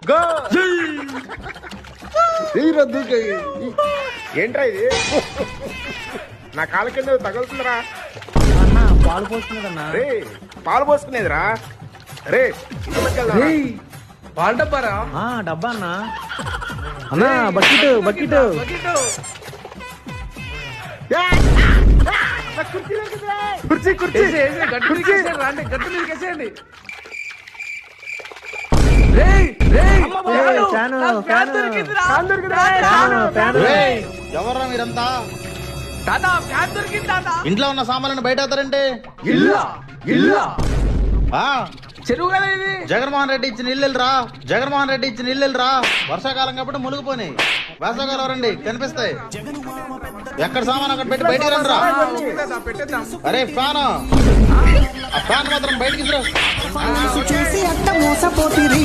Go ఏంట్రా ఇది? నా కాళ్ళ కింద తగులుతుందిరా. అన్నా పాలు పోసుకునేదన్నా. రే పాలు పోసుకునేదిరా. రే పాల డబ్బారా? డబ్బా అన్నా. అన్నా బకెట్ బకెట్. కుర్చీ కుర్చీ గట్టు మీద కేసేయండి, రండి గట్టు మీద కేసేయండి. రేయ్ రేయ్ ఫ్యాను, ఫ్యాన్ ఫ్యాను. దొరికిందిరా. ఎవర్రా మీరంతా? తాత ఫ్యాన్ దొరికింది తాత. ఇంట్లో ఉన్న సామాన్లను బయట అవుతారంటే ఇల్లా ఇల్లా ఆ చెరువు కదా ఇది. జగన్మోహన్ రెడ్డి ఇచ్చిన ఇల్లురా, జగన్మోహన్ రెడ్డి ఇచ్చిన ఇల్లురా. వర్షాకాలం కాబట్టి మునిగిపోయి, వేసవకాలం రండి కనిపిస్తాయి. ఎక్కడ సామాన్ అక్కడ పెట్టి బయటికి రండి రా. పెట్టేద్దాం. అరే ఫ్యాన్, ఆ ఫ్యాన్ మాత్రం బయటికి చేసి అట్ట మోసపోతిరి